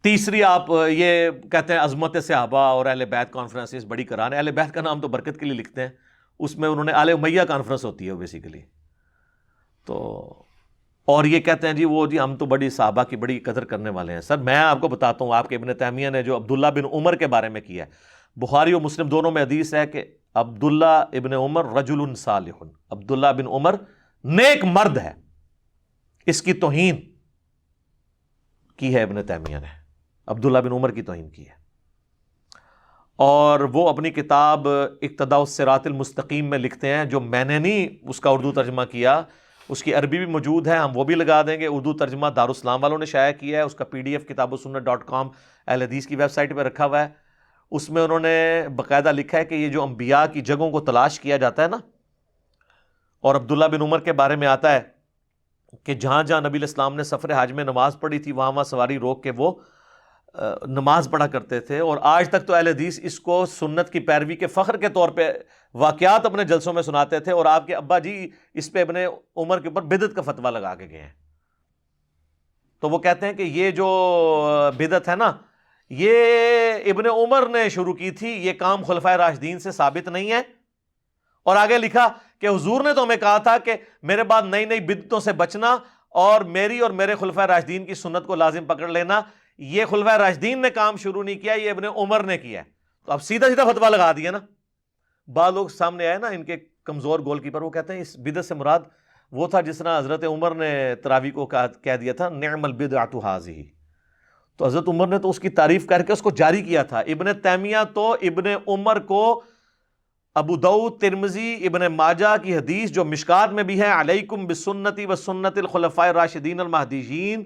تیسری آپ یہ کہتے ہیں عظمت صحابہ اور اہل بیت کانفرنسز بڑی کرانے. اہل بیت کا نام تو برکت کے لیے لکھتے ہیں, اس میں انہوں نے آل امیہ کانفرنس ہوتی ہے بیسیکلی. تو اور یہ کہتے ہیں جی وہ جی ہم تو بڑی صحابہ کی بڑی قدر کرنے والے ہیں. سر میں آپ کو بتاتا ہوں, آپ کے ابن تیمیہ نے جو عبداللہ بن عمر کے بارے میں کیا ہے, بخاری و مسلم دونوں میں حدیث ہے کہ عبداللہ ابن عمر رجل صالح, عبداللہ بن عمر نیک مرد ہے. اس کی توہین کی ہے ابن تیمیہ نے, عبداللہ بن عمر کی توہین کی ہے. اور وہ اپنی کتاب اقتداء الصراط المستقیم میں لکھتے ہیں, جو میں نے نہیں اس کا اردو ترجمہ کیا, اس کی عربی بھی موجود ہے, ہم وہ بھی لگا دیں گے. اردو ترجمہ دارالاسلام والوں نے شائع کیا ہے, اس کا PDF kitabussunnah.com اہل حدیث کی ویب سائٹ پہ رکھا ہوا ہے. اس میں انہوں نے باقاعدہ لکھا ہے کہ یہ جو انبیاء کی جگہوں کو تلاش کیا جاتا ہے نا, اور عبداللہ بن عمر کے بارے میں آتا ہے کہ جہاں جہاں نبی علیہ السلام نے سفر حج میں نماز پڑھی تھی وہاں وہاں سواری روک کے وہ نماز پڑھا کرتے تھے. اور آج تک تو اہل حدیث اس کو سنت کی پیروی کے فخر کے طور پہ واقعات اپنے جلسوں میں سناتے تھے, اور آپ کے ابا جی اس پہ ابن عمر کے اوپر بدعت کا فتویٰ لگا کے گئے ہیں. تو وہ کہتے ہیں کہ یہ جو بدعت ہے نا, یہ ابن عمر نے شروع کی تھی, یہ کام خلفائے راشدین سے ثابت نہیں ہے. اور آگے لکھا کہ حضور نے تو ہمیں کہا تھا کہ میرے بعد نئی نئی بدعتوں سے بچنا اور میری اور میرے خلفائے راشدین کی سنت کو لازم پکڑ لینا. یہ خلفائے راشدین نے کام شروع نہیں کیا, یہ ابن عمر نے کیا ہے. تو اب سیدھا سیدھا فتویٰ لگا دیا نا. بعض لوگ سامنے آئے نا, ان کے کمزور گول کیپر, وہ کہتے ہیں اس بدعت سے مراد وہ تھا جس طرح حضرت عمر نے تراویح کو کہہ دیا تھا نعم البدعۃ ھذہ. تو حضرت عمر نے تو اس کی تعریف کر کے اس کو جاری کیا تھا. ابن تیمیہ تو ابن عمر کو ابو داؤد, ترمذی, ابن ماجہ کی حدیث جو مشکات میں بھی ہے, علیکم بسنتی وسنت الخلفاء الراشدین المہدیین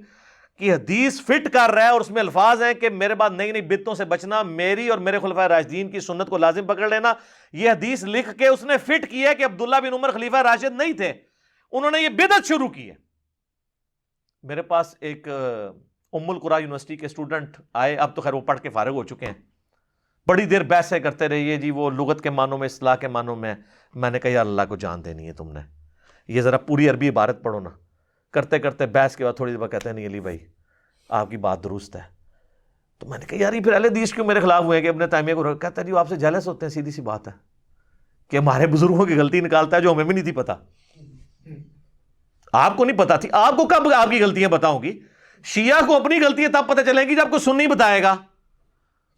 کی حدیث فٹ کر رہا ہے, اور اس میں الفاظ ہیں کہ میرے بعد نئی نئی بدعتوں سے بچنا, میری اور میرے خلفائے راشدین کی سنت کو لازم پکڑ لینا. یہ حدیث لکھ کے اس نے فٹ کی ہے کہ عبداللہ بن عمر خلیفہ راشد نہیں تھے, انہوں نے یہ بدعت شروع کی ہے. میرے پاس ایک ام القریٰ یونیورسٹی کے اسٹوڈنٹ آئے, اب تو خیر وہ پڑھ کے فارغ ہو چکے ہیں, بڑی دیر بحثیں کرتے رہے جی وہ لغت کے معنوں میں, اصطلاح کے معنوں میں. میں نے کہا یا اللہ کو جان دینی ہے تم نے, یہ ذرا پوری عربی عبارت پڑھو نا. کرتے کرتے بحث کے بعد تھوڑی دیر بعد کہتے ہیں نہیں علی بھائی آپ کی بات درست ہے. تو میں نے کہا یار یہ پھر اہل حدیث کیوں میرے خلاف ہوئے ہیں کہ ابن تیمیہ کو. کہتا ہے جی آپ سے جیلس ہوتے ہیں, سیدھی سی بات ہے کہ ہمارے بزرگوں کی غلطی نکالتا ہے جو ہمیں بھی نہیں تھی پتا. آپ کو نہیں پتا تھی, آپ کو کب آپ کی غلطیاں پتا ہوں گی؟ شیعہ کو اپنی غلطیاں تب پتہ چلیں گی جب کو سنی بتائے گا.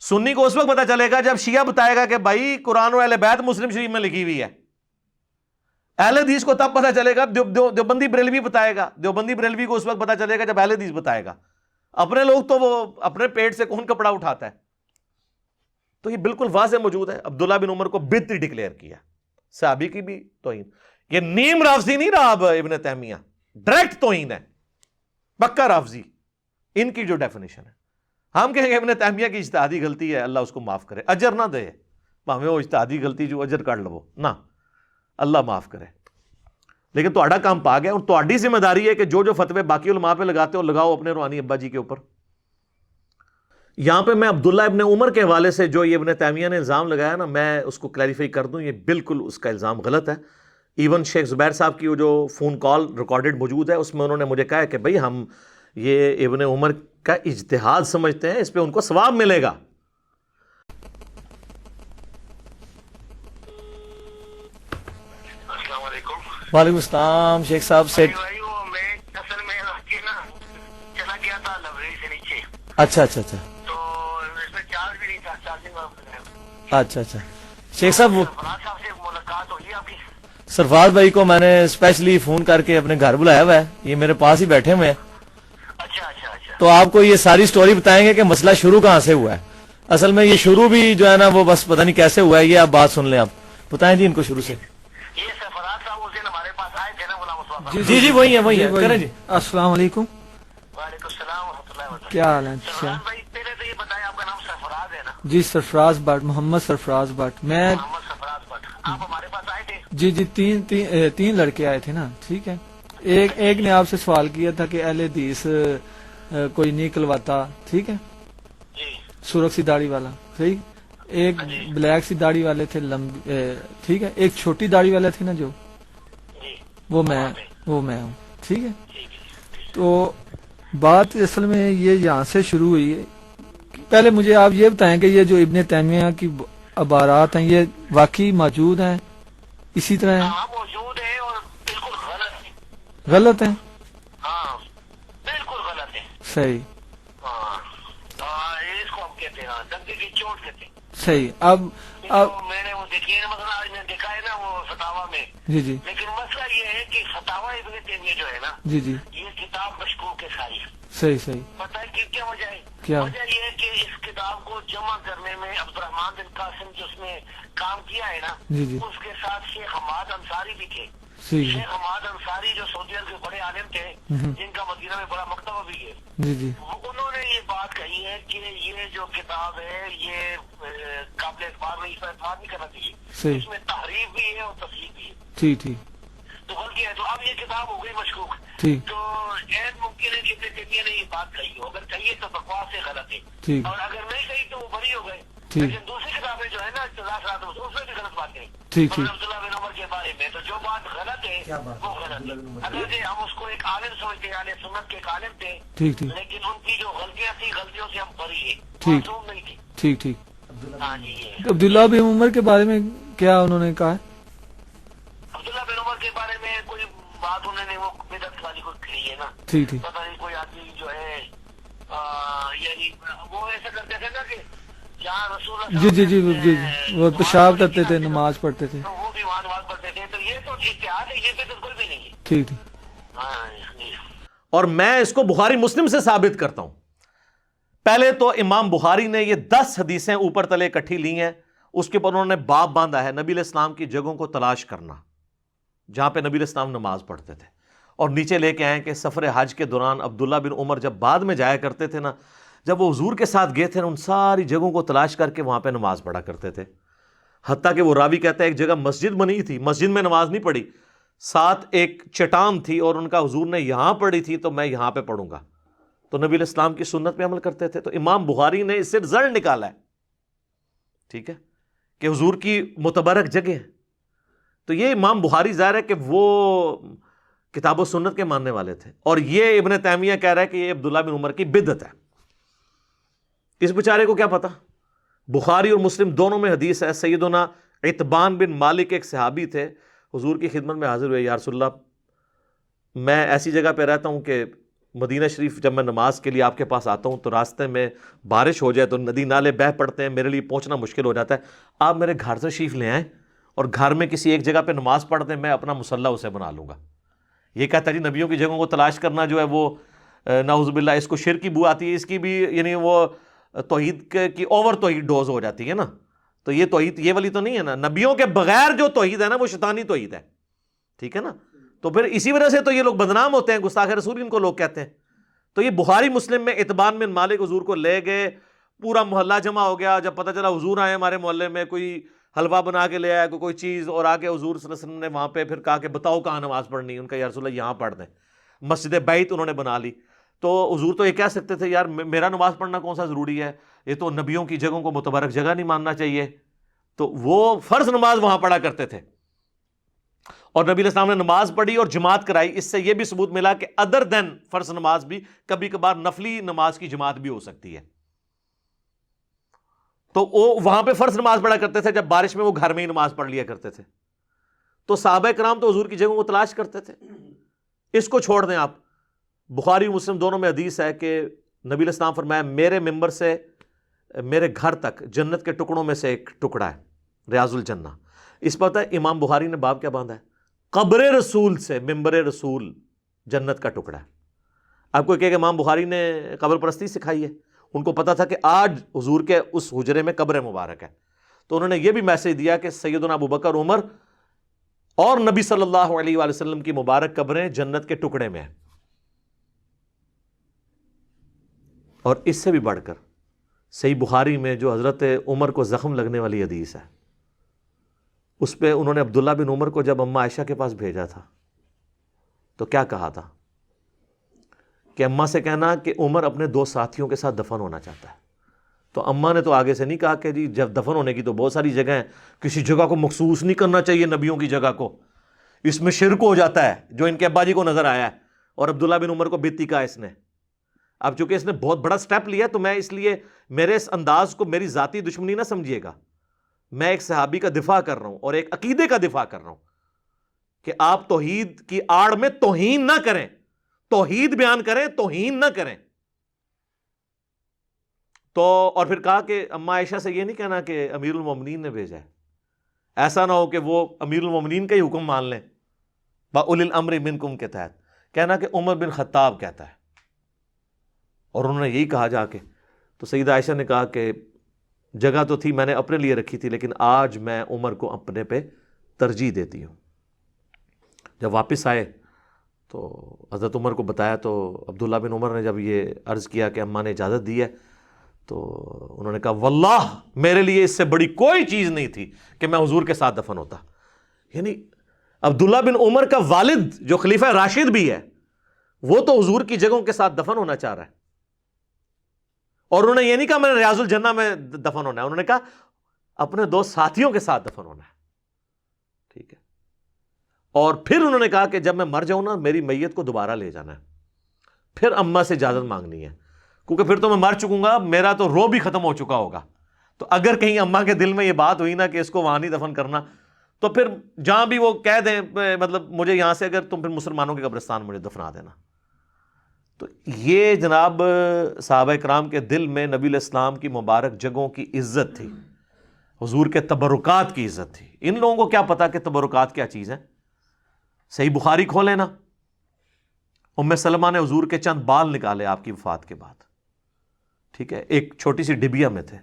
سنی کو اس وقت پتہ چلے گا جب شیعہ بتائے گا کہ بھائی قرآن و اہل بیت مسلم شریف میں لکھی ہوئی ہے. اہل حدیث کو تب پتہ چلے گا, دیوبندی بریلوی بتائے گا, دیوبندی بریلوی کو اس وقت پتہ چلے گا جب اہل حدیث بتائے گا. اپنے لوگ تو وہ اپنے پیٹ سے کون کپڑا اٹھاتا ہے. تو یہ بالکل واضح موجود ہے, عبداللہ بن عمر کو بدعتی ڈکلیئر کیا, صحابی کی بھی توہین. یہ نیم رافضی نہیں رہا اب ابن تیمیہ, ڈائریکٹ توہین ہے, پکا رافضی ان کی جو ڈیفینیشن ہے. ہم کہیں گے ابن تیمیہ کی اجتہادی غلطی ہے, اللہ اس کو معاف کرے, اجر نہ دے, ہمیں وہ اجتہادی غلطی جو اجر کر لو نہ, اللہ معاف کرے. لیکن تہاڈا کام پا گیا, اور تہاڈی ذمہ داری ہے کہ جو جو فتوے باقی علماء پہ لگاتے ہو لگاؤ اپنے روحانی ابا جی کے اوپر. یہاں پہ میں عبداللہ ابن عمر کے حوالے سے جو یہ ابن تیمیہ نے الزام لگایا نا, میں اس کو کلیریفائی کر دوں, یہ بالکل اس کا الزام غلط ہے. ایون شیخ زبیر صاحب کی وہ جو فون کال ریکارڈڈ موجود ہے, اس میں انہوں نے مجھے کہا کہ بھائی ہم یہ ابن عمر کا اجتہاد سمجھتے ہیں, اس پہ ان کو ثواب ملے گا. السلام علیکم. وعلیکم السلام شیخ صاحب سے. میں اصل میں چلا گیا تھا لائبریری سے نیچے. اچھا اچھا اچھا تو اس میں چارج بھی نہیں تھا, چارجنگ. اچھا اچھا شیخ صاحب, وہ فراد صاحب سے ملاقات ہوئی آپ کی؟ سرفراز بھائی کو میں نے اسپیشلی فون کر کے اپنے گھر بلایا ہوا ہے, یہ میرے پاس ہی بیٹھے ہوئے ہیں. اچھا اچھا اچھا. تو آپ کو یہ ساری سٹوری بتائیں گے کہ مسئلہ شروع کہاں سے ہوا ہے. اصل میں یہ شروع بھی جو ہے نا وہ بس پتہ نہیں کیسے ہوا ہے, یہ آپ بات سن لیں. آپ بتائیں جی ان کو شروع سے. یہ فراد صاحب اس دن ہمارے پاس آئے تھے نا غلام مصطفیٰ. جی جی وہی ہے کریں جی. السلام علیکم. وعلیکم السلام ورحمۃ اللہ وبرکاتہ. کیا حال ہے؟ اچھا سرفراز بھائی پہلے تو یہ بتائیں آپ کا نام سرفراز ہے نا؟ جی سرفراز بٹ, محمد سرفراز بٹ. میں محمد سرفراز بٹ. آپ ہمارے پاس آئے تھے؟ جی جی تین لڑکے آئے تھے نا, ٹھیک ہے. ایک نے آپ سے سوال کیا تھا کہ اہل حدیث کوئی نہیں کلواتا, ٹھیک ہے, جی سرخ سی داڑھی والا, ٹھیک. ایک بلیک سی داڑھی والے تھے ٹھیک ہے. ایک چھوٹی داڑھی والا تھی نا جو, جی وہ میں ہوں, ٹھیک ہے. ٹھیک ہے. تو بات اصل میں یہ یہاں سے شروع ہوئی ہے. پہلے مجھے آپ یہ بتائیں کہ یہ جو ابن تیمیہ کی عبارات ہیں یہ واقعی موجود ہیں اسی طرح ہیں؟ ہاں موجود ہے اور بالکل غلط ہے. غلط ہیں؟ ہاں بالکل غلط ہے. صحیح ہاں اس کو ہم کہتے ہیں ہاں ڈنکے کی چوٹ کہتے ہیں. صحیح. اب میں نے وہ دیکھی ہے مثلا آج میں دیکھا ہے نا وہ فتاوا میں. جی جی لیکن مسئلہ یہ ہے کہ فتاوا ابن تیمیہ جو ہے نا جی جی یہ کتاب مشکوک ہے ساری. صحیح صحیح. پتہ ہے کہ کیا وجہ ہے؟ کیا؟ وجہ یہ ہے کہ اس کتاب کو جمع کرنے میں عبد الرحمان بن قاسم جو اس نے کام کیا ہے نا جی جی اس کے ساتھ شیخ حماد انصاری بھی تھے. صحیح. شیخ حماد انصاری جو سعودی عرب کے بڑے عالم تھے جن کا مدینہ میں بڑا مکتبہ بھی ہے. جی جی انہوں نے یہ بات کہی ہے کہ یہ جو کتاب ہے یہ قابل اعتبار نہیں، اس پر اعتماد نہیں کرنا چاہیے. صحیح. اس میں تحریف بھی ہے اور تصحیح بھی ہے. ٹھیک ٹھیک تو غلطی ہے. تو اب یہ کتاب ہو گئی مشکوک. ٹھیک تو عین ممکن ہے کہ ابن تیمیہ نے یہ بات کہی ہو. اگر کہی ہے تو بکواس سے غلط ہے. ٹھیک اور اگر نہیں کہی تو وہ بری ہو گئے. ٹھیک. لیکن دوسری کتابیں جو ہے نا اس میں بھی غلط بات ہے. ٹھیک ٹھیک. عبداللہ بن عمر کے بارے میں تو جو بات غلط ہے وہ غلط ہے. اگر ہم اس کو ایک عالم سمجھتے ہیں، اہل سنت کے ایک عالم تھے، ٹھیک ٹھیک لیکن ان کی جو غلطیاں تھیں غلطیوں سے ہم بری ہیں، ٹھیک. معصوم نہیں تھی. ٹھیک ٹھیک. ہاں جی یہ عبداللہ بن عمر کے بارے میں کیا انہوں نے کہا ہے؟ عبداللہ بن عمر کے بارے میں کوئی بات انہوں نے وہ بدعت والی کو کہی ہے نا. ٹھیک ٹھیک. پتہ نہیں کوئی آدمی جو ہے یعنی وہ ایسا کرتے تھے نا کہ جہاں رسول اللہ جی جی جی صلی اللہ جی علیہ وسلم وہ نے پیشاب نماز کرتے تھے، پڑھی نماز پڑھتے تھے. تو وہ بھی وہاں نماز پڑھتے تھے. تو یہ تو اتحاد ہے، یہ بدعت کوئی بھی نہیں ہے. ٹھیک ٹھیک. ہاں اور میں اس کو بخاری مسلم سے ثابت کرتا ہوں. پہلے تو امام بخاری نے یہ 10 حدیثیں اوپر تلے اکٹھی لی ہیں، اس کے اوپر انہوں نے باب باندھا ہے نبی علیہ السلام کی جگہوں کو تلاش کرنا جہاں پہ نبی علیہ السلام نماز پڑھتے تھے، اور نیچے لے کے آئے کہ سفر حج کے دوران عبداللہ بن عمر جب بعد میں جایا کرتے تھے نا، جب وہ حضور کے ساتھ گئے تھے نا، ان ساری جگہوں کو تلاش کر کے وہاں پہ نماز پڑھا کرتے تھے. حتیٰ کہ وہ راوی کہتا ہے ایک جگہ مسجد بنی تھی، مسجد میں نماز نہیں پڑھی، ساتھ ایک چٹان تھی اور ان کا حضور نے یہاں پڑھی تھی تو میں یہاں پہ پڑھوں گا. تو نبی علیہ السلام کی سنت پہ عمل کرتے تھے. تو امام بخاری نے اس سے رزلٹ نکالا ہے، ٹھیک ہے، کہ حضور کی متبرک جگہ ہے. تو یہ امام بخاری ظاہر ہے کہ وہ کتاب و سنت کے ماننے والے تھے، اور یہ ابن تیمیہ کہہ رہا ہے کہ یہ عبداللہ بن عمر کی بدعت ہے. اس بیچارے کو کیا پتا؟ بخاری اور مسلم دونوں میں حدیث ہے. سیدنا عتبان بن مالک ایک صحابی تھے، حضور کی خدمت میں حاضر ہوئے، یا رسول اللہ میں ایسی جگہ پہ رہتا ہوں کہ مدینہ شریف جب میں نماز کے لیے آپ کے پاس آتا ہوں تو راستے میں بارش ہو جائے تو ندی نالے بہہ پڑتے ہیں، میرے لیے پہنچنا مشکل ہو جاتا ہے. آپ میرے گھر سے تشریف لے آئیں اور گھر میں کسی ایک جگہ پہ نماز پڑھ دیں، میں اپنا مصلی اسے بنا لوں گا. یہ کہتا ہے جی نبیوں کی جگہوں کو تلاش کرنا جو ہے وہ نعوذ باللہ اس کو شرک کی بو آتی ہے، اس کی بھی یعنی وہ توحید کی اوور توحید ڈوز ہو جاتی ہے نا. تو یہ توحید یہ والی تو نہیں ہے نا، نبیوں کے بغیر جو توحید ہے نا وہ شیطانی توحید ہے، ٹھیک ہے نا. تو پھر اسی وجہ سے تو یہ لوگ بدنام ہوتے ہیں، گستاخ رسول ان کو لوگ کہتے ہیں. تو یہ بخاری مسلم میں عتبان بن مالک حضور کو لے گئے، پورا محلہ جمع ہو گیا. جب پتہ چلا حضور آئے ہمارے محلے میں، کوئی حلوہ بنا کے لے آیا، کوئی چیز، اور آگے حضور صلی اللہ علیہ وسلم نے وہاں پہ پھر کہا کہ بتاؤ کہاں نماز پڑھنی. ان کا یا رسول اللہ یہاں پڑھ دیں. مسجد بیت انہوں نے بنا لی. تو حضور تو یہ کہہ سکتے تھے یار میرا نماز پڑھنا کون سا ضروری ہے، یہ تو نبیوں کی جگہوں کو متبرک جگہ نہیں ماننا چاہیے. تو وہ فرض نماز وہاں پڑھا کرتے تھے، اور نبی علیہ السلام نے نماز پڑھی اور جماعت کرائی. اس سے یہ بھی ثبوت ملا کہ ادر دین فرض نماز بھی کبھی کبھار نفلی نماز کی جماعت بھی ہو سکتی ہے. تو وہ وہاں پہ فرض نماز پڑھا کرتے تھے، جب بارش میں وہ گھر میں ہی نماز پڑھ لیا کرتے تھے. تو صحابہ کرام تو حضور کی جگہوں کو تلاش کرتے تھے. اس کو چھوڑ دیں آپ، بخاری مسلم دونوں میں حدیث ہے کہ نبی علیہ السلام فرمایا میرے ممبر سے میرے گھر تک جنت کے ٹکڑوں میں سے ایک ٹکڑا ہے، ریاض الجنہ. اس پر ہے امام بخاری نے باب کیا باندھا ہے؟ قبر رسول سے ممبر رسول جنت کا ٹکڑا ہے. آپ کو کہ امام بخاری نے قبر پرستی سکھائی ہے؟ ان کو پتا تھا کہ آج حضور کے اس حجرے میں قبر مبارک ہے. تو انہوں نے یہ بھی میسج دیا کہ سیدنا ابوبکر، عمر اور نبی صلی اللہ علیہ وآلہ وسلم کی مبارک قبریں جنت کے ٹکڑے میں ہیں. اور اس سے بھی بڑھ کر صحیح بخاری میں جو حضرت عمر کو زخم لگنے والی حدیث ہے، اس پہ انہوں نے عبداللہ بن عمر کو جب اماں عائشہ کے پاس بھیجا تھا تو کیا کہا تھا کہ اماں سے کہنا کہ عمر اپنے 2 ساتھیوں کے ساتھ دفن ہونا چاہتا ہے. تو اماں نے تو آگے سے نہیں کہا کہ جی جب دفن ہونے کی تو بہت ساری جگہ ہیں، کسی جگہ کو مخصوص نہیں کرنا چاہیے نبیوں کی جگہ کو، اس میں شرک ہو جاتا ہے، جو ان کے ابا جی کو نظر آیا ہے. اور عبداللہ بن عمر کو بیتی کہا اس نے. اب چونکہ اس نے بہت بڑا سٹیپ لیا تو میں اس لیے میرے اس انداز کو میری ذاتی دشمنی نہ سمجھیے گا، میں ایک صحابی کا دفاع کر رہا ہوں اور ایک عقیدے کا دفاع کر رہا ہوں کہ آپ توحید کی آڑ میں توہین نہ کریں، توحید بیان کریں، توہین نہ کریں۔ تو اور پھر کہا کہ اما عائشہ سے یہ نہیں کہنا کہ امیر المومنین نے بھیجا ہے، ایسا نہ ہو کہ وہ امیر المومنین کا ہی حکم مان لیں، اُولی الامر منکم کے تحت کہنا کہ عمر بن خطاب کہتا ہے، اور انہوں نے یہی کہا جا کے۔ تو سیدہ عائشہ نے کہا کہ جگہ تو تھی میں نے اپنے لیے رکھی تھی، لیکن آج میں عمر کو اپنے پہ ترجیح دیتی ہوں۔ جب واپس آئے تو حضرت عمر کو بتایا تو عبداللہ بن عمر نے جب یہ عرض کیا کہ اماں نے اجازت دی ہے تو انہوں نے کہا واللہ میرے لیے اس سے بڑی کوئی چیز نہیں تھی کہ میں حضور کے ساتھ دفن ہوتا۔ یعنی عبداللہ بن عمر کا والد جو خلیفہ راشد بھی ہے وہ تو حضور کی جگہوں کے ساتھ دفن ہونا چاہ رہا ہے، اور انہوں نے یہ نہیں کہا میں نے ریاض الجنہ میں دفن ہونا ہے، انہوں نے کہا اپنے دو ساتھیوں کے ساتھ دفن ہونا ہے، ٹھیک ہے۔ اور پھر انہوں نے کہا کہ جب میں مر جاؤں نا میری میت کو دوبارہ لے جانا ہے، پھر اماں سے اجازت مانگنی ہے، کیونکہ پھر تو میں مر چکوں گا، میرا تو رو بھی ختم ہو چکا ہوگا۔ تو اگر کہیں اماں کے دل میں یہ بات ہوئی نا کہ اس کو وہاں نہیں دفن کرنا، تو پھر جہاں بھی وہ کہہ دیں مطلب مجھے یہاں سے اگر تم پھر مسلمانوں کے قبرستان مجھے دفنا دینا۔ تو یہ جناب صحابہ کرام کے دل میں نبی علیہ السلام کی مبارک جگہوں کی عزت تھی، حضور کے تبرکات کی عزت تھی۔ ان لوگوں کو کیا پتا کہ تبرکات کیا چیز ہے؟ صحیح بخاری کھولے نا، ام سلمہ نے حضور کے چند بال نکالے آپ کی وفات کے بعد، ٹھیک ہے، ایک چھوٹی سی ڈبیا میں تھے،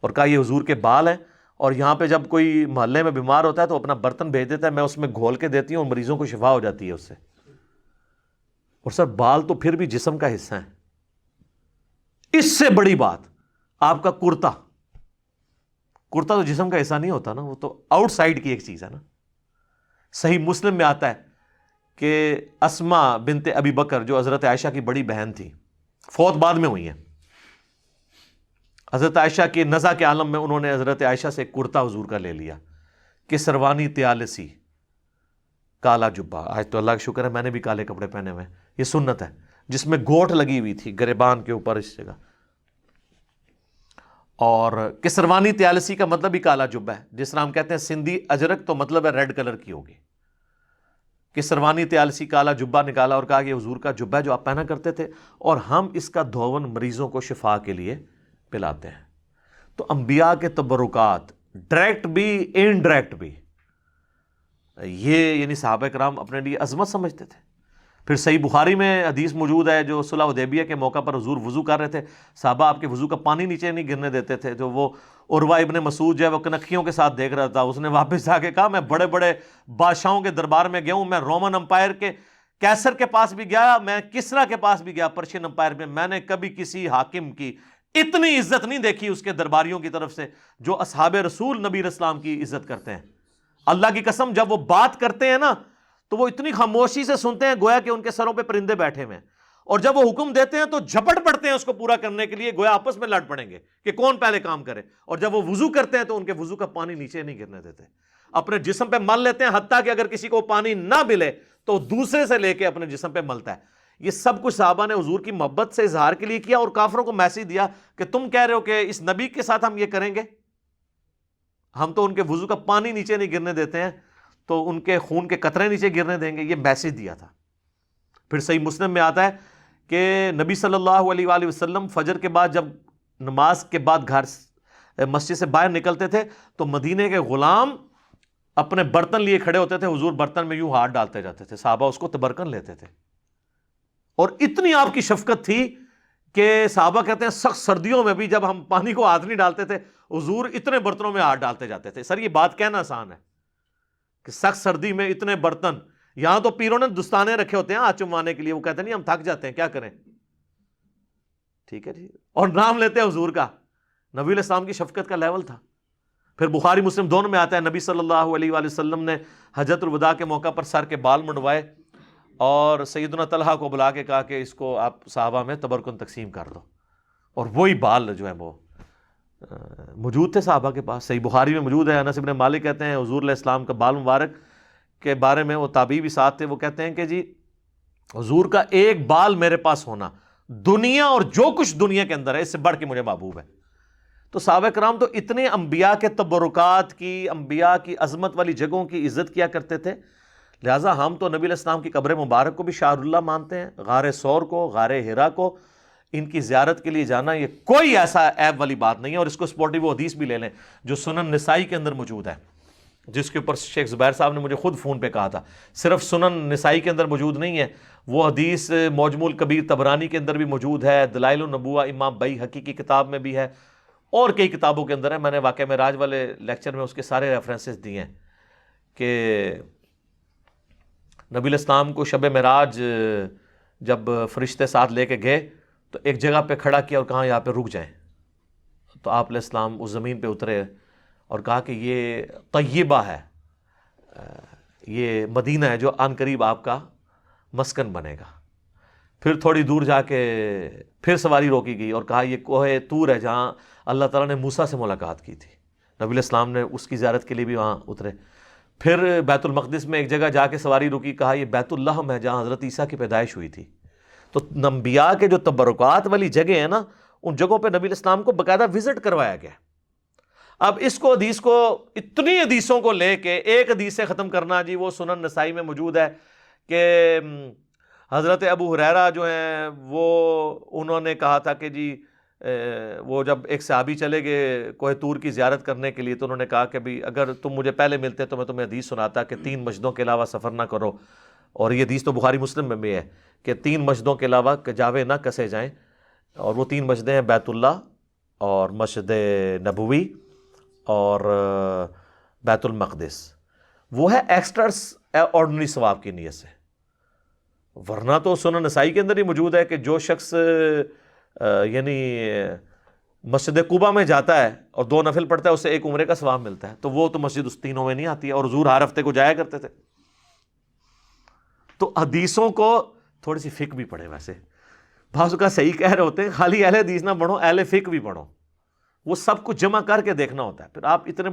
اور کہا یہ حضور کے بال ہیں، اور یہاں پہ جب کوئی محلے میں بیمار ہوتا ہے تو اپنا برتن بھیج دیتا ہے، میں اس میں گھول کے دیتی ہوں اور مریضوں کو شفا ہو جاتی ہے اس سے۔ اور سر بال تو پھر بھی جسم کا حصہ ہیں، اس سے بڑی بات آپ کا کرتا تو جسم کا حصہ نہیں ہوتا نا، وہ تو آؤٹ سائڈ کی ایک چیز ہے نا۔ صحیح مسلم میں آتا ہے کہ اسما بنت ابی بکر جو حضرت عائشہ کی بڑی بہن تھی، فوت بعد میں ہوئی ہیں، حضرت عائشہ کے نزع کے عالم میں انہوں نے حضرت عائشہ سے ایک کرتا حضور کا لے لیا کہ سروانی تیالسی، کالا جبہ، آج تو اللہ کا شکر ہے میں نے بھی کالے کپڑے پہنے ہوئے، یہ سنت ہے، جس میں گوٹ لگی ہوئی تھی گریبان کے اوپر اس جگہ، اور کسروانی تیالسی کا مطلب ہی کالا جبہ ہے، جس طرح ہم کہتے ہیں سندھی اجرک تو مطلب ہے ریڈ کلر کی ہوگی۔ کسروانی تیالسی کالا جبہ نکالا اور کہا کہ حضور کا جبہ ہے جو آپ پہنا کرتے تھے، اور ہم اس کا دھون مریضوں کو شفا کے لیے پلاتے ہیں۔ تو انبیاء کے تبرکات ڈائریکٹ بھی انڈائریکٹ بھی، یہ یعنی صحابہ کرام اپنے لیے عظمت سمجھتے تھے۔ پھر صحیح بخاری میں حدیث موجود ہے جو صلح حدیبیہ کے موقع پر حضور وضو کر رہے تھے، صحابہ آپ کے وضو کا پانی نیچے نہیں گرنے دیتے تھے، تو وہ عروہ ابن مسعود جو ہے وہ کنکھیوں کے ساتھ دیکھ رہا تھا، اس نے واپس جا کے کہا میں بڑے بڑے بادشاہوں کے دربار میں گیا ہوں، میں رومن امپائر کے کیسر کے پاس بھی گیا، میں کسرا کے پاس بھی گیا پرشین امپائر میں نے کبھی کسی حاکم کی اتنی عزت نہیں دیکھی اس کے درباریوں کی طرف سے جو اصحاب رسول نبی علیہ السلام کی عزت کرتے ہیں۔ اللہ کی قسم جب وہ بات کرتے ہیں نا تو وہ اتنی خاموشی سے سنتے ہیں گویا کہ ان کے سروں پہ پرندے بیٹھے ہوئے ہیں، اور جب وہ حکم دیتے ہیں تو جھپٹ پڑتے ہیں اس کو پورا کرنے کے لیے، گویا آپس میں لڑ پڑیں گے کہ کون پہلے کام کرے، اور جب وہ وضو کرتے ہیں تو ان کے وضو کا پانی نیچے نہیں گرنے دیتے، اپنے جسم پہ مل لیتے ہیں، حتیٰ کہ اگر کسی کو پانی نہ ملے تو دوسرے سے لے کے اپنے جسم پہ ملتا ہے۔ یہ سب کچھ صحابہ نے حضور کی محبت سے اظہار کے لیے کیا، اور کافروں کو میسج دیا کہ تم کہہ رہے ہو کہ اس نبی کے ساتھ ہم یہ کریں گے، ہم تو ان کے وضو کا پانی نیچے نہیں گرنے دیتے ہیں، تو ان کے خون کے قطرے نیچے گرنے دیں گے، یہ میسج دیا تھا۔ پھر صحیح مسلم میں آتا ہے کہ نبی صلی اللہ علیہ وآلہ وسلم فجر کے بعد جب نماز کے بعد گھر مسجد سے باہر نکلتے تھے تو مدینے کے غلام اپنے برتن لیے کھڑے ہوتے تھے، حضور برتن میں یوں ہاتھ ڈالتے جاتے تھے، صحابہ اس کو تبرکن لیتے تھے، اور اتنی آپ کی شفقت تھی کہ صحابہ کہتے ہیں سخت سردیوں میں بھی جب ہم پانی کو ہاتھ نہیں ڈالتے تھے حضور اتنے برتنوں میں ہاتھ ڈالتے جاتے تھے۔ سر یہ بات کہنا آسان ہے کہ سخت سردی میں اتنے برتن، یہاں تو پیروں نے دستانے رکھے ہوتے ہیں ہاتھ چموانے کے لیے، وہ کہتے ہیں نہیں ہم تھک جاتے ہیں کیا کریں، ٹھیک ہے جی، اور نام لیتے ہیں حضور کا، نبی علیہ السلام کی شفقت کا لیول تھا۔ پھر بخاری مسلم دونوں میں آتا ہے نبی صلی اللہ علیہ وآلہ وسلم نے حجۃ الوداع کے موقع پر سر کے بال منڈوائے اور سیدنا طلحہ کو بلا کے کہا کہ اس کو آپ صحابہ میں تبرکن تقسیم کر دو، اور وہی بال جو ہے وہ موجود تھے صحابہ کے پاس۔ صحیح بخاری میں موجود ہے، انس بن مالک کہتے ہیں حضور علیہ السلام کا بال مبارک کے بارے میں، وہ تابعی بھی ساتھ تھے، وہ کہتے ہیں کہ جی حضور کا ایک بال میرے پاس ہونا دنیا اور جو کچھ دنیا کے اندر ہے اس سے بڑھ کے مجھے محبوب ہے. تو صحابہ کرام تو اتنے انبیاء کے تبرکات کی، انبیاء کی عظمت والی جگہوں کی عزت کیا کرتے تھے. لہٰذا ہم تو نبی علیہ السلام کی قبر مبارک کو بھی شعار اللہ مانتے ہیں، غار ثور کو، غار حرا کو. ان کی زیارت کے لیے جانا یہ کوئی ایسا عیب والی بات نہیں ہے. اور اس کو سپورٹی وہ حدیث بھی لے لیں جو سنن نسائی کے اندر موجود ہے، جس کے اوپر شیخ زبیر صاحب نے مجھے خود فون پہ کہا تھا. صرف سنن نسائی کے اندر موجود نہیں ہے، وہ حدیث معجم الکبیر طبرانی کے اندر بھی موجود ہے، دلائل النبوہ امام بیہقی کی کتاب میں بھی ہے، اور کئی کتابوں کے اندر ہے. میں نے واقعہ معراج والے لیکچر میں اس کے سارے ریفرنسز دیے ہیں کہ نبی علیہ السلام کو شب معراج جب فرشتے ساتھ لے کے گئے تو ایک جگہ پہ کھڑا کیا اور کہا یہاں پہ رک جائیں. تو آپ علیہ السلام اس زمین پہ اترے اور کہا کہ یہ طیبہ ہے، یہ مدینہ ہے جو عن قریب آپ کا مسکن بنے گا. پھر تھوڑی دور جا کے پھر سواری روکی گئی اور کہا یہ کوہ طور ہے جہاں اللہ تعالیٰ نے موسیٰ سے ملاقات کی تھی. نبی علیہ السلام نے اس کی زیارت کے لیے بھی وہاں اترے. پھر بیت المقدس میں ایک جگہ جا کے سواری روکی، کہا یہ بیت اللحم ہے جہاں حضرت عیسیٰ کی پیدائش ہوئی تھی. تو انبیاء کے جو تبرکات والی جگہ ہیں نا، ان جگہوں پہ نبی علیہ السلام کو باقاعدہ وزٹ کروایا گیا. اب اس کو حدیث کو اتنی حدیثوں کو لے کے ایک حدیث سے ختم کرنا، جی وہ سنن نسائی میں موجود ہے کہ حضرت ابو ہریرہ جو ہیں وہ انہوں نے کہا تھا کہ جی وہ جب ایک صحابی چلے گئے کوہ طور کی زیارت کرنے کے لیے تو انہوں نے کہا کہ بھی اگر تم مجھے پہلے ملتے تو میں تمہیں حدیث سناتا کہ 3 مسجدوں کے علاوہ سفر نہ کرو. اور یہ حدیث تو بخاری مسلم میں بھی ہے کہ 3 مسجدوں کے علاوہ کجاوے نہ کسے جائیں. اور وہ 3 مسجدیں ہیں بیت اللہ اور مسجد نبوی اور بیت المقدس. وہ ہے ایکسٹرا آرڈنری ثواب کی نیت سے. ورنہ تو سنن نسائی کے اندر ہی موجود ہے کہ جو شخص یعنی مسجد قباء میں جاتا ہے اور 2 نفل پڑھتا ہے اسے 1 عمرے کا ثواب ملتا ہے. تو وہ تو مسجد اس 3 میں نہیں آتی ہے، اور حضور ہر ہفتے کو جایا کرتے تھے. تو حدیثوں کو تھوڑی سی فقہ بھی پڑھے. ویسے بعض کا صحیح کہہ رہے ہوتے ہیں خالی اہل حدیث نہ پڑھو، اہل فقہ بھی پڑھو. وہ سب کچھ جمع کر کے دیکھنا ہوتا ہے. پھر آپ اتنے